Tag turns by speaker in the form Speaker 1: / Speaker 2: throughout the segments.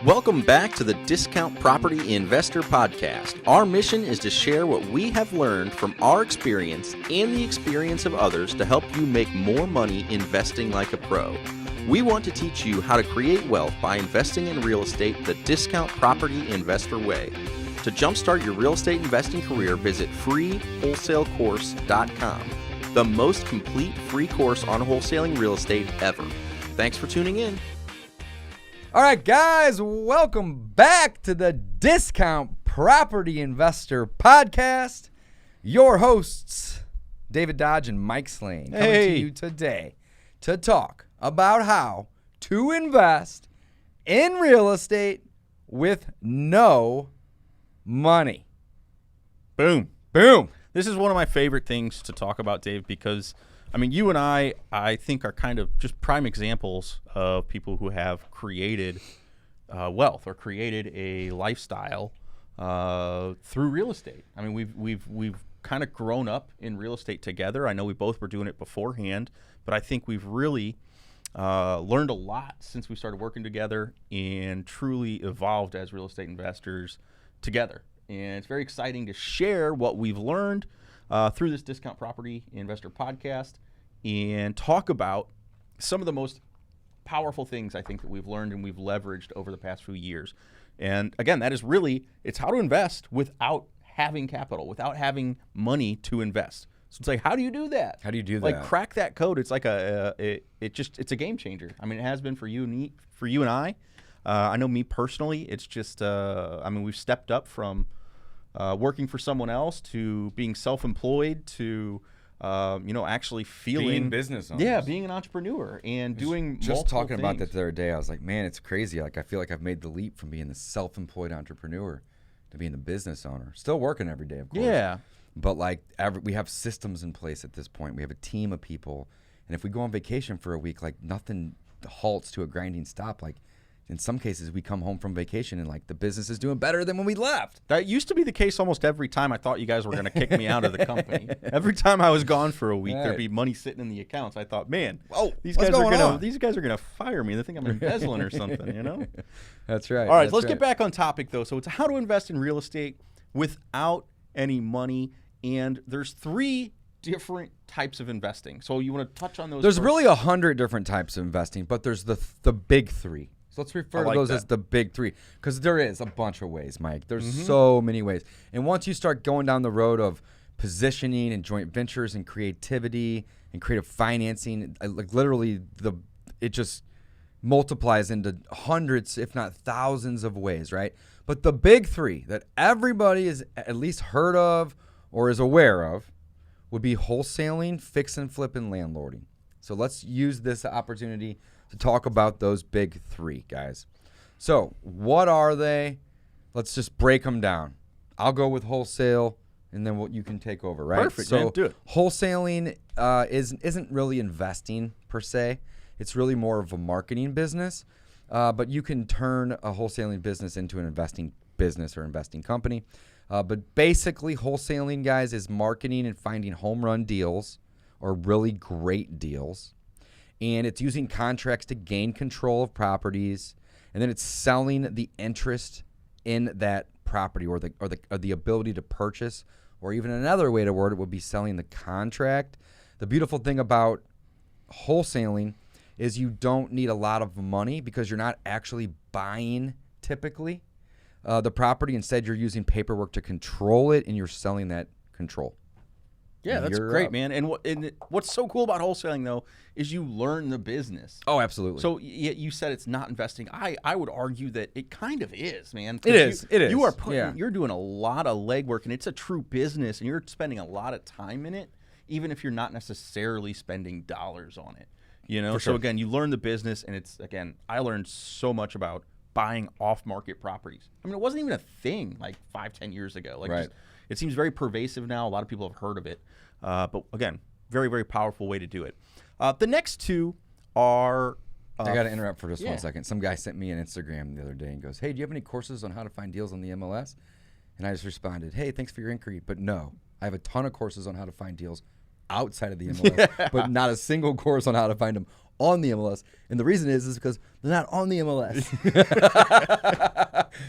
Speaker 1: Welcome back to the Discount Property Investor Podcast. Our mission is to share what we have learned from our experience and the experience of others to help you make more money investing like a pro. We want to teach you how to create wealth by investing in real estate the Discount Property Investor way. To jumpstart your real estate investing career, visit freewholesalecourse.com, the most complete free course on wholesaling real estate ever. Thanks for tuning in.
Speaker 2: All right, guys, welcome back to the Discount Property Investor Podcast. Your hosts, David Dodge and Mike Slane, coming to you today to talk about how to invest in real estate with no money.
Speaker 1: Boom.
Speaker 2: Boom.
Speaker 1: This is one of my favorite things to talk about, Dave, because I mean, you and I think, are kind of just prime examples of people who have created wealth or created a lifestyle through real estate. I mean, we've kind of grown up in real estate together. I know we both were doing it beforehand, but I think we've really learned a lot since we started working together and truly evolved as real estate investors together. And it's very exciting to share what we've learned through this Discount Property Investor Podcast and talk about some of the most powerful things I think that we've learned and we've leveraged over the past few years. And again, that is really, it's how to invest without having capital, without having money to invest. So it's like, how do you do that?
Speaker 2: How do you do that?
Speaker 1: Like, crack that code. It's like it's a game changer. I mean, it has been for you and I. I know me personally, it's just, I mean, we've stepped up from working for someone else to being self-employed to, actually feeling
Speaker 2: being business owners.
Speaker 1: Yeah, being an entrepreneur and doing
Speaker 2: just talking
Speaker 1: things.
Speaker 2: about that the other day. I was like, man, it's crazy. Like, I feel like I've made the leap from being the self-employed entrepreneur to being the business owner. Still working every day, of course.
Speaker 1: Yeah.
Speaker 2: But like, we have systems in place at this point. We have a team of people, and if we go on vacation for a week, like, nothing halts to a grinding stop. Like, in some cases, we come home from vacation and like the business is doing better than when we left.
Speaker 1: That used to be the case almost every time I thought you guys were going to kick me out of the company. Every time I was gone for a week, there'd be money sitting in the accounts. I thought, man, these guys are gonna fire me. They think I'm embezzling or something, you know?
Speaker 2: That's right.
Speaker 1: All right, let's get back on topic though. So it's how to invest in real estate without any money, and there's 3 different types of investing. So you want to touch on those?
Speaker 2: There's
Speaker 1: first?
Speaker 2: really 100 different types of investing, but there's the big 3. So let's refer to those as the big 3, because there is a bunch of ways, Mike. There's so many ways. And once you start going down the road of positioning and joint ventures and creativity and creative financing, like literally it just multiplies into hundreds, if not thousands of ways, right? But the big 3 that everybody is at least heard of or is aware of would be wholesaling, fix and flip, and landlording. So let's use this opportunity to talk about those big 3, guys. So what are they? Let's just break them down. I'll go with wholesale, and then you can take over, right?
Speaker 1: Perfect, man. Do it.
Speaker 2: Wholesaling isn't really investing per se. It's really more of a marketing business, but you can turn a wholesaling business into an investing business or investing company. But basically, wholesaling, guys, is marketing and finding home run deals or really great deals. And it's using contracts to gain control of properties, and then it's selling the interest in that property or the ability to purchase, or even another way to word it would be selling the contract. The beautiful thing about wholesaling is you don't need a lot of money because you're not actually buying typically the property. Instead, you're using paperwork to control it, and you're selling that control.
Speaker 1: Yeah, that's great, man. And what's so cool about wholesaling, though, is you learn the business.
Speaker 2: Oh, absolutely.
Speaker 1: So you said it's not investing. I would argue that it kind of is, man.
Speaker 2: It is.
Speaker 1: You are you're doing a lot of legwork, and it's a true business, and you're spending a lot of time in it, even if you're not necessarily spending dollars on it. You know.
Speaker 2: Sure.
Speaker 1: So again, you learn the business, and I learned so much about buying off-market properties. I mean, it wasn't even a thing like 5-10 years ago. Like,
Speaker 2: right.
Speaker 1: It seems very pervasive now. A lot of people have heard of it. But again, very, very powerful way to do it. The next 2 are...
Speaker 2: I got to interrupt for just 1 second. Some guy sent me an Instagram the other day and goes, hey, do you have any courses on how to find deals on the MLS? And I just responded, hey, thanks for your inquiry, but no. I have a ton of courses on how to find deals outside of the MLS, but not a single course on how to find them on the MLS. And the reason is because they're not on the MLS.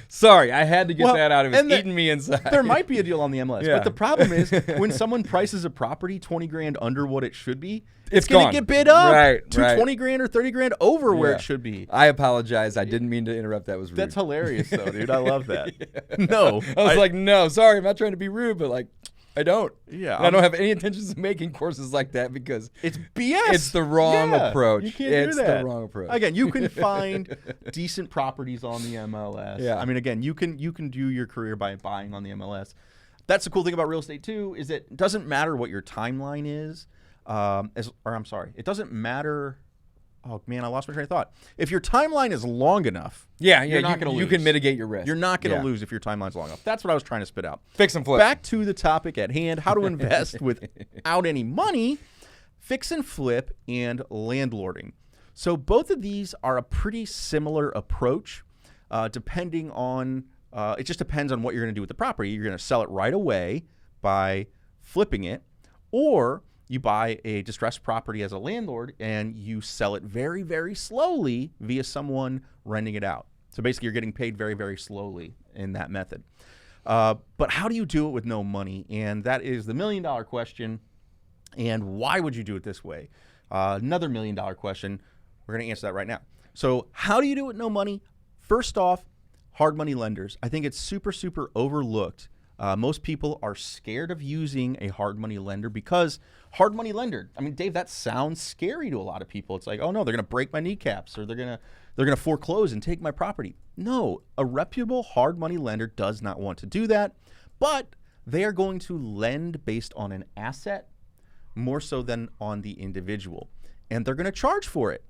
Speaker 2: Sorry, I had to get that out. It was eating me inside.
Speaker 1: There might be a deal on the MLS, but the problem is when someone prices a property 20 grand under what it should be, it's going to get bid up to 20 grand or 30 grand over where it should be.
Speaker 2: I apologize. I didn't mean to interrupt. That was rude.
Speaker 1: That's hilarious, though, dude. I love that. No.
Speaker 2: I was like, no, sorry. I'm not trying to be rude, but like, I don't.
Speaker 1: Yeah.
Speaker 2: And I don't have any intentions of making courses like that because
Speaker 1: it's BS.
Speaker 2: It's the wrong approach.
Speaker 1: You can't do that.
Speaker 2: It's the wrong approach.
Speaker 1: Again, you can find decent properties on the MLS.
Speaker 2: Yeah.
Speaker 1: I mean, again, you can do your career by buying on the MLS. That's the cool thing about real estate too, is it doesn't matter what your timeline is. It doesn't matter. Oh man, I lost my train of thought. If your timeline is long enough, you're not going to lose.
Speaker 2: You can mitigate your risk.
Speaker 1: You're not going to lose if your timeline's long enough. That's what I was trying to spit out.
Speaker 2: Fix and flip.
Speaker 1: Back to the topic at hand: how to invest without any money. Fix and flip and landlording. So both of these are a pretty similar approach, depending on. It just depends on what you're going to do with the property. You're going to sell it right away by flipping it, or you buy a distressed property as a landlord and you sell it very, very slowly via someone renting it out. So basically you're getting paid very, very slowly in that method. But how do you do it with no money? And that is the $1 million question. And why would you do it this way? Another $1 million question. We're going to answer that right now. So how do you do it with no money? First off, hard money lenders. I think it's super, super overlooked. Most people are scared of using a hard money lender because hard money lender, I mean, Dave, that sounds scary to a lot of people. It's like, oh no, they're going to break my kneecaps or they're going to foreclose and take my property. No, a reputable hard money lender does not want to do that, but they are going to lend based on an asset more so than on the individual. And they're going to charge for it.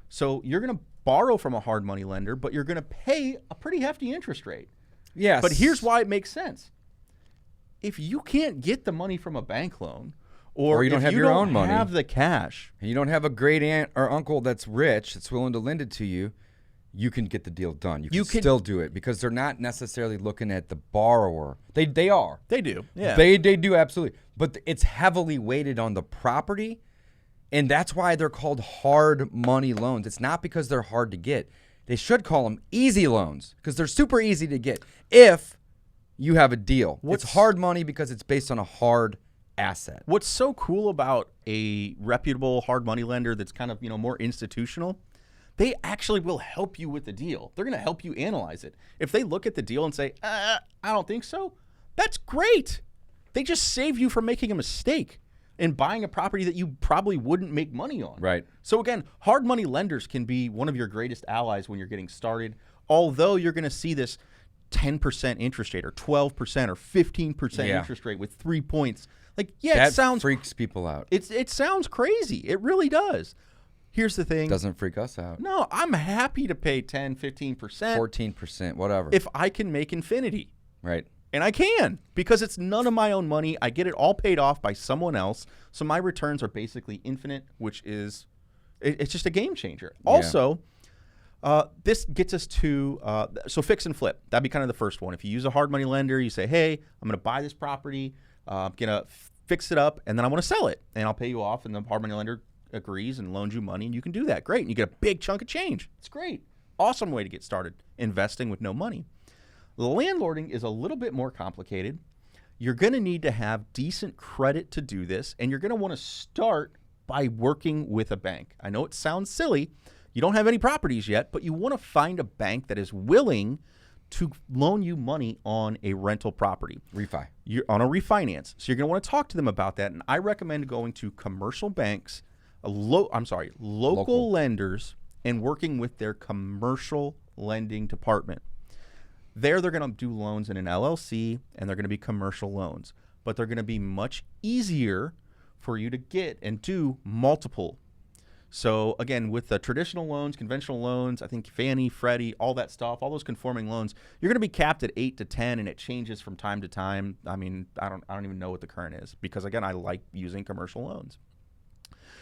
Speaker 1: So you're going to borrow from a hard money lender, but you're going to pay a pretty hefty interest rate.
Speaker 2: Yes.
Speaker 1: But here's why it makes sense. If you can't get the money from a bank loan, or
Speaker 2: you don't have your own money,
Speaker 1: have the cash,
Speaker 2: and you don't have a great aunt or uncle that's rich that's willing to lend it to you, you can get the deal done. You can still do it because they're not necessarily looking at the borrower. They are.
Speaker 1: They do. Yeah.
Speaker 2: They do absolutely. But it's heavily weighted on the property, and that's why they're called hard money loans. It's not because they're hard to get. They should call them easy loans because they're super easy to get if you have a deal. It's hard money because it's based on a hard asset.
Speaker 1: What's so cool about a reputable hard money lender that's kind of, more institutional, they actually will help you with the deal. They're going to help you analyze it. If they look at the deal and say, I don't think so, that's great. They just save you from making a mistake in buying a property that you probably wouldn't make money on.
Speaker 2: Right.
Speaker 1: So again, hard money lenders can be one of your greatest allies when you're getting started, although you're going to see this 10% interest rate or 12% or 15% interest rate with 3 points. Like,
Speaker 2: it sounds freaks people out.
Speaker 1: It sounds crazy. It really does. Here's the thing.
Speaker 2: Doesn't freak us out.
Speaker 1: No, I'm happy to pay 10, 15%.
Speaker 2: 14%, whatever.
Speaker 1: If I can make infinity.
Speaker 2: Right.
Speaker 1: And I can because it's none of my own money. I get it all paid off by someone else. So my returns are basically infinite, which is, it's just a game changer.
Speaker 2: Yeah. Also,
Speaker 1: this gets us to, so fix and flip. That'd be kind of the first one. If you use a hard money lender, you say, hey, I'm going to buy this property, I'm going to fix it up, and then I want to sell it. And I'll pay you off, and the hard money lender agrees and loans you money, and you can do that. Great. And you get a big chunk of change. It's great. Awesome way to get started investing with no money. Landlording is a little bit more complicated. You're going to need to have decent credit to do this, and you're going to want to start by working with a bank. I know it sounds silly. You don't have any properties yet, but you want to find a bank that is willing to loan you money on a rental property. You're on a refinance. So you're going to want to talk to them about that, and I recommend going to commercial banks, local lenders, and working with their commercial lending department. They're going to do loans in an LLC, and they're going to be commercial loans. But they're going to be much easier for you to get and do multiple. So, again, with the traditional loans, conventional loans, I think Fannie, Freddie, all that stuff, all those conforming loans, you're going to be capped at 8 to 10, and it changes from time to time. I mean, I don't even know what the current is because, again, I like using commercial loans.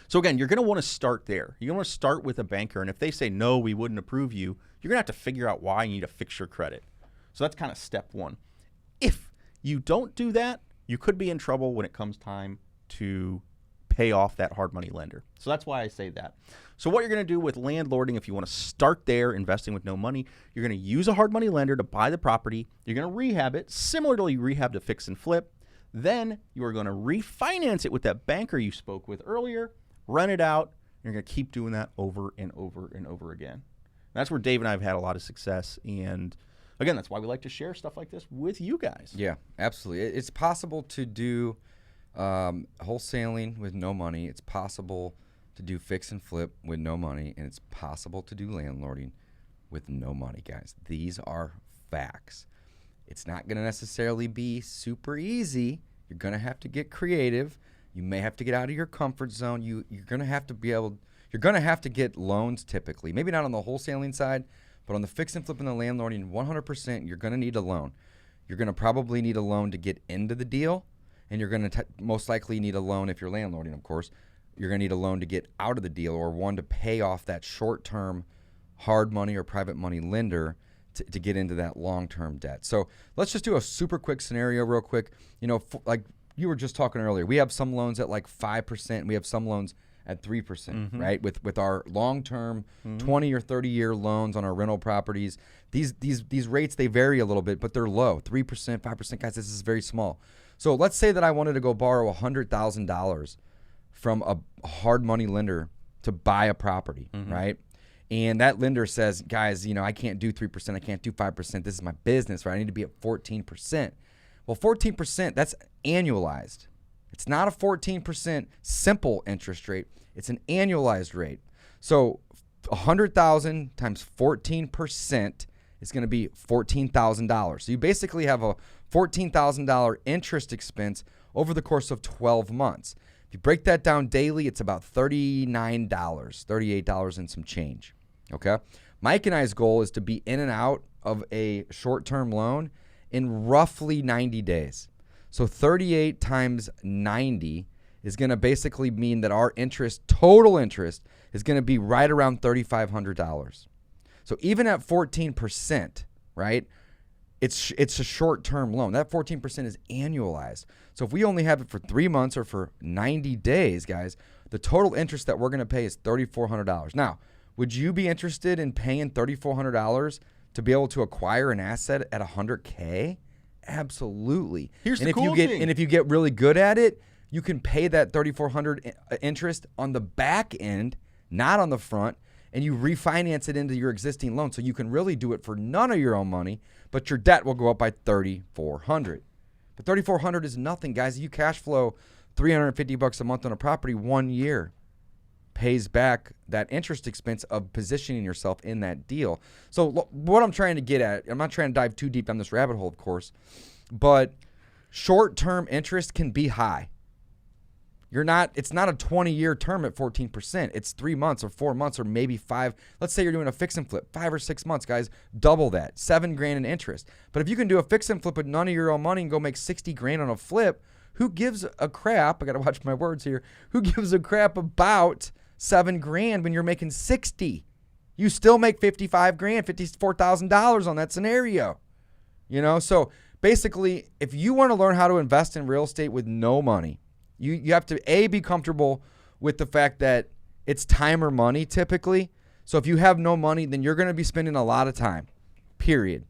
Speaker 1: So, again, you're going to want to start there. You're going to want to start with a banker, and if they say, no, we wouldn't approve you, you're going to have to figure out why you need to fix your credit. So that's kind of step one. If you don't do that, you could be in trouble when it comes time to pay off that hard money lender. So that's why I say that. So what you're going to do with landlording, if you want to start there, investing with no money, you're going to use a hard money lender to buy the property. You're going to rehab it, similarly you rehab to fix and flip. Then you are going to refinance it with that banker you spoke with earlier, rent it out. You're going to keep doing that over and over and over again. And that's where Dave and I have had a lot of success. And again, that's why we like to share stuff like this with you guys.
Speaker 2: Yeah, absolutely. It's possible to do wholesaling with no money. It's possible to do fix and flip with no money. And it's possible to do landlording with no money, guys. These are facts. It's not going to necessarily be super easy. You're going to have to get creative. You may have to get out of your comfort zone. You're going to have to you're going to have to get loans typically. Maybe not on the wholesaling side, but on the fix and flip and the landlording, 100%, you're going to need a loan. You're going to probably need a loan to get into the deal, and you're going to most likely need a loan if you're landlording, of course. You're going to need a loan to get out of the deal, or one to pay off that short-term hard money or private money lender to get into that long-term debt. So let's just do a super quick scenario real quick. You know, like you were just talking earlier, we have some loans at like 5%. We have some loans at 3%, right? With our long-term 20 or 30-year loans on our rental properties. These rates, they vary a little bit, but they're low. 3%, 5%. Guys, this is very small. So let's say that I wanted to go borrow $100,000 from a hard money lender to buy a property, right? And that lender says, guys, you know, I can't do 3%. I can't do 5%. This is my business, right? I need to be at 14%. Well, 14%, that's annualized. It's not a 14% simple interest rate. It's an annualized rate. So 100,000 times 14% is going to be $14,000. So you basically have a $14,000 interest expense over the course of 12 months. If you break that down daily, it's about $39, $38 and some change. Okay? Mike and I's goal is to be in and out of a short-term loan in roughly 90 days. So 38 times 90 is going to basically mean that our total interest, is going to be right around $3,500. So even at 14%, right, it's a short-term loan. That 14% is annualized. So if we only have it for 3 months or for 90 days, guys, the total interest that we're going to pay is $3,400. Now, would you be interested in paying $3,400 to be able to acquire an asset at $100K? Absolutely.
Speaker 1: Here's the cool thing.
Speaker 2: And if you get really good at it, you can pay that $3,400 interest on the back end, not on the front, and you refinance it into your existing loan. So you can really do it for none of your own money, but your debt will go up by $3,400. But $3,400 is nothing, guys. You cash flow $350 a month on a property 1 year. Pays back that interest expense of positioning yourself in that deal. So what I'm trying to get at, I'm not trying to dive too deep down this rabbit hole, of course, but short-term interest can be high. It's not a 20-year term at 14%. It's 3 months or 4 months or maybe 5. Let's say you're doing a fix and flip, 5 or 6 months, guys, double that, $7,000 in interest. But if you can do a fix and flip with none of your own money and go make $60,000 on a flip, who gives a crap? I got to watch my words here. Who gives a crap about $7,000 when you're making 60? You still make $55,000, $54,000 on that scenario. You know, so basically, if you want to learn how to invest in real estate with no money, you have to be comfortable with the fact that it's time or money typically. So if you have no money, then you're going to be spending a lot of time. Period.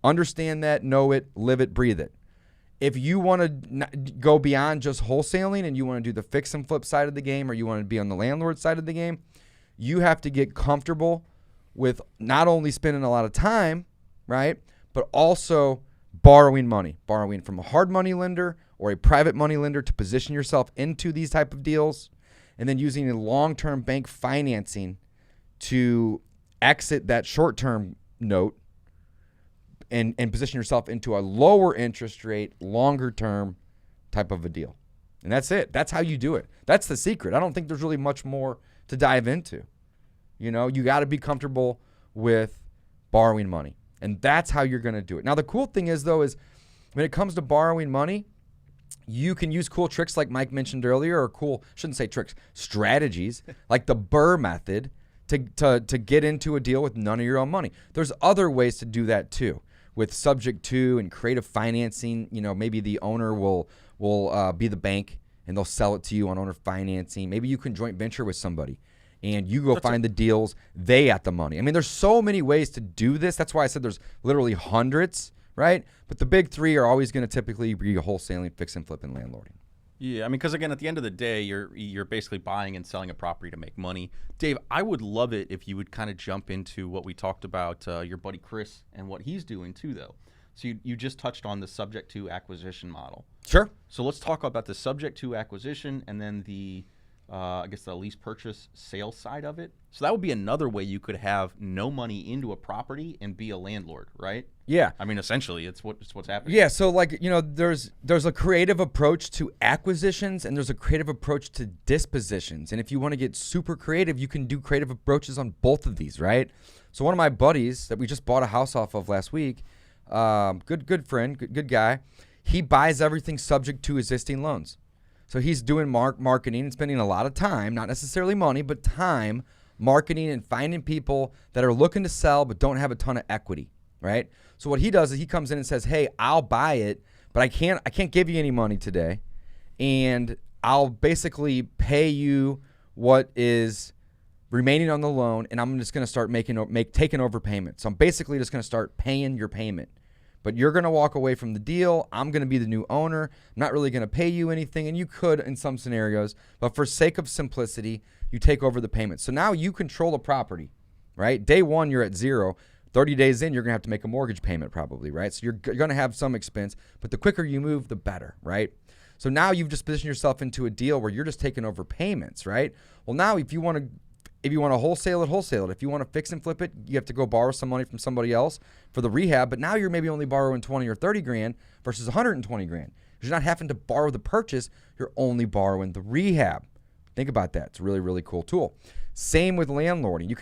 Speaker 2: Understand that, know it, live it, breathe it. If you want to go beyond just wholesaling and you want to do the fix and flip side of the game, or you want to be on the landlord side of the game, you have to get comfortable with not only spending a lot of time, right, but also borrowing money, borrowing from a hard money lender or a private money lender to position yourself into these type of deals, and then using a long-term bank financing to exit that short-term note and position yourself into a lower interest rate, longer term type of a deal. And that's it. That's how you do it. That's the secret. I don't think there's really much more to dive into. You know, you got to be comfortable with borrowing money. And that's how you're going to do it. Now, the cool thing is, though, is when it comes to borrowing money, you can use cool tricks like Mike mentioned earlier, or shouldn't say tricks, strategies, like the Burr method to get into a deal with none of your own money. There's other ways to do that too, with subject to and creative financing. You know, maybe the owner will be the bank and they'll sell it to you on owner financing. Maybe you can joint venture with somebody and you go find the deals, they at the money. I mean, there's so many ways to do this. That's why I said there's literally hundreds, right? But the big three are always going to typically be wholesaling, fix and flip, and landlording.
Speaker 1: Yeah, I mean, because again, at the end of the day, you're basically buying and selling a property to make money. Dave, I would love it if you would kind of jump into what we talked about, your buddy Chris and what he's doing too, though. So you just touched on the subject to acquisition model.
Speaker 2: Sure.
Speaker 1: So let's talk about the subject to acquisition and then the, I guess the lease purchase sales side of it. So that would be another way you could have no money into a property and be a landlord, right?
Speaker 2: Yeah.
Speaker 1: I mean, essentially, it's what's happening.
Speaker 2: Yeah. So like, there's a creative approach to acquisitions and there's a creative approach to dispositions. And if you want to get super creative, you can do creative approaches on both of these, right? So one of my buddies that we just bought a house off of last week, good friend, good guy. He buys everything subject to existing loans. So he's doing marketing and spending a lot of time, not necessarily money, but time marketing and finding people that are looking to sell but don't have a ton of equity, right? So what he does is he comes in and says, "Hey, I'll buy it, but I can't give you any money today, and I'll basically pay you what is remaining on the loan, and I'm just going to start taking over payments. So I'm basically just going to start paying your payment. But you're going to walk away from the deal. I'm going to be the new owner. I'm not really going to pay you anything, and you could in some scenarios, but for sake of simplicity, you take over the payment. So now you control the property, right? Day one, you're at zero. 30 days in, you're going to have to make a mortgage payment probably, right? So you're going to have some expense, but the quicker you move, the better, right? So now you've just positioned yourself into a deal where you're just taking over payments, right? Well, now if you want to wholesale it. If you want to fix and flip it, you have to go borrow some money from somebody else for the rehab. But now you're maybe only borrowing 20 or 30 grand versus 120 grand. Because you're not having to borrow the purchase, you're only borrowing the rehab. Think about that. It's a really, really cool tool. Same with landlording. You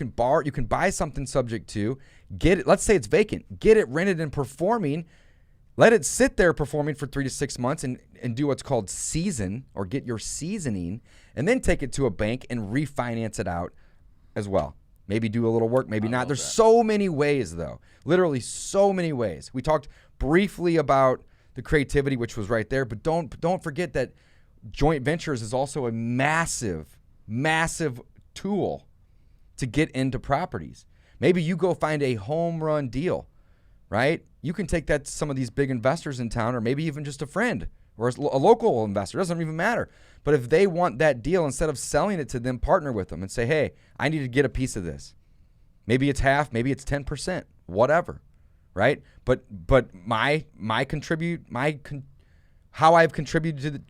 Speaker 2: can buy something subject to, get it, let's say it's vacant, get it rented and performing, let it sit there performing for 3 to 6 months and do what's called season or get your seasoning, and then take it to a bank and refinance it out as well. Maybe do a little work, maybe not. There's so many ways, though. Literally so many ways. We talked briefly about the creativity, which was right there, but don't forget that joint ventures is also a massive, massive tool to get into properties. Maybe you go find a home run deal, right? You can take that to some of these big investors in town, or maybe even just a friend or a local investor. It doesn't even matter. But if they want that deal, instead of selling it to them, partner with them and say, "Hey, I need to get a piece of this." Maybe it's half, maybe it's 10%, whatever, right? But how I've contributed.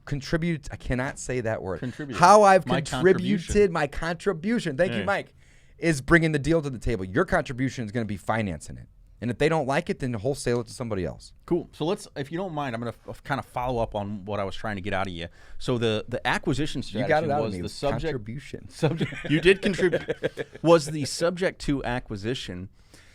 Speaker 2: I cannot say that word. How I've contributed my contribution. Thank you, Mike. Is bringing the deal to the table. Your contribution is going to be financing it. And if they don't like it, then wholesale it to somebody else.
Speaker 1: Cool. So let's, if you don't mind, I'm going to kind of follow up on what I was trying to get out of you. So the acquisition strategy was the subject.
Speaker 2: Contribution.
Speaker 1: You did contribute. Was the subject to acquisition,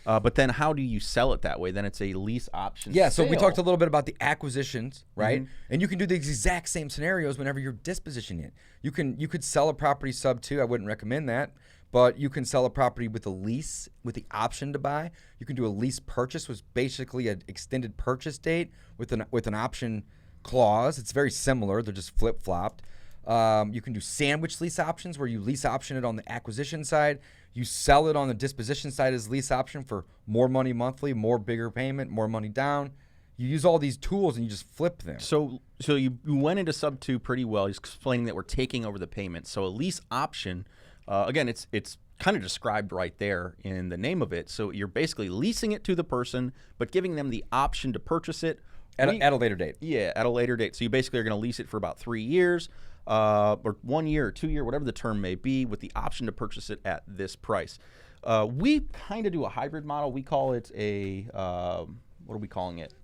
Speaker 1: but then how do you sell it that way? Then it's a lease option.
Speaker 2: Yeah. So
Speaker 1: sale.
Speaker 2: we talked a little bit about the acquisitions, right? Mm-hmm. And you can do the exact same scenarios whenever you're dispositioning it. You could sell a property sub to. I wouldn't recommend that. But you can sell a property with a lease, with the option to buy. You can do a lease purchase, which is basically an extended purchase date with an option clause. It's very similar. They're just flip-flopped. You can do sandwich lease options where you lease option it on the acquisition side. You sell it on the disposition side as lease option for more money monthly, more bigger payment, more money down. You use all these tools and you just flip them.
Speaker 1: So you went into sub 2 pretty well. He's explaining that we're taking over the payment. So a lease option, again, it's kind of described right there in the name of it. So you're basically leasing it to the person, but giving them the option to purchase it
Speaker 2: at a later date.
Speaker 1: Yeah, at a later date. So you basically are going to lease it for about 3 years, or 1 year or 2 year, whatever the term may be, with the option to purchase it at this price. We kind of do a hybrid model. We call it a what are we calling it?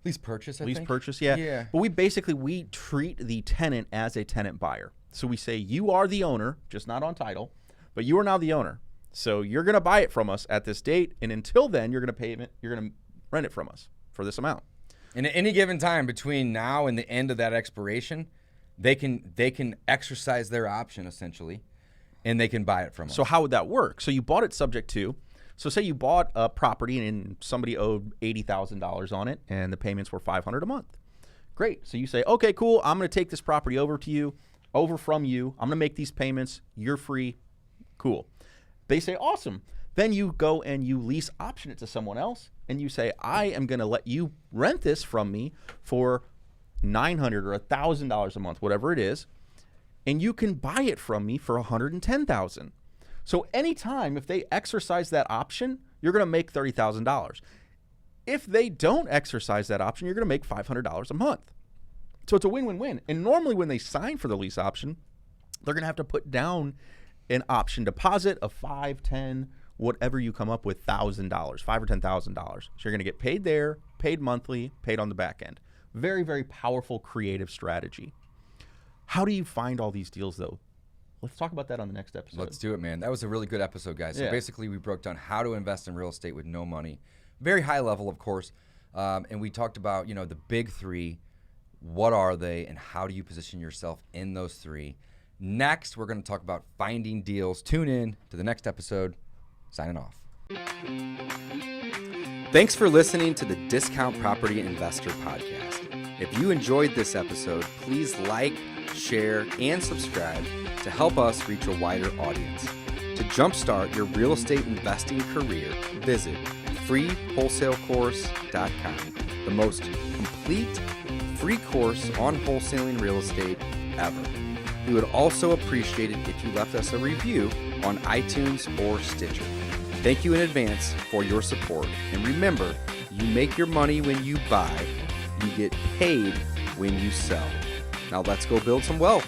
Speaker 2: Lease purchase, I
Speaker 1: think.
Speaker 2: Lease
Speaker 1: purchase, yeah.
Speaker 2: Yeah.
Speaker 1: But we treat the tenant as a tenant buyer. So we say you are the owner, just not on title, but you are now the owner. So you're going to buy it from us at this date, and until then, you're going to rent it from us for this amount.
Speaker 2: And at any given time between now and the end of that expiration, they can exercise their option essentially, and they can buy it from us.
Speaker 1: So how would that work? So you bought it subject to. So say you bought a property and somebody owed $80,000 on it, and the payments were $500 a month. Great. So you say, okay, cool. I'm going to take this property over from you. I'm going to make these payments. You're free. Cool. They say, awesome. Then you go and you lease option it to someone else, and you say, I am going to let you rent this from me for $900 or $1,000 a month, whatever it is, and you can buy it from me for $110,000. So anytime if they exercise that option, you're going to make $30,000. If they don't exercise that option, you're going to make $500 a month. So it's a win-win-win. And normally when they sign for the lease option, they're going to have to put down an option deposit of $5, $10, whatever you come up with, $1,000, $5,000 or $10,000. So you're going to get paid there, paid monthly, paid on the back end. Very, very powerful, creative strategy. How do you find all these deals, though? Let's talk about that on the next episode.
Speaker 2: Let's do it, man. That was a really good episode, guys. So
Speaker 1: Yeah.
Speaker 2: basically, we broke down how to invest in real estate with no money. Very high level, of course. And we talked about, the big three. What are they, and how do you position yourself in those three? Next, we're going to talk about finding deals. Tune in to the next episode. Signing off. Thanks for listening to the Discount Property Investor Podcast. If you enjoyed this episode, please like, share, and subscribe to help us reach a wider audience. To jumpstart your real estate investing career, visit freewholesalecourse.com, the most complete free course on wholesaling real estate ever. We would also appreciate it if you left us a review on iTunes or Stitcher. Thank you in advance for your support. And remember, you make your money when you buy, you get paid when you sell. Now let's go build some wealth.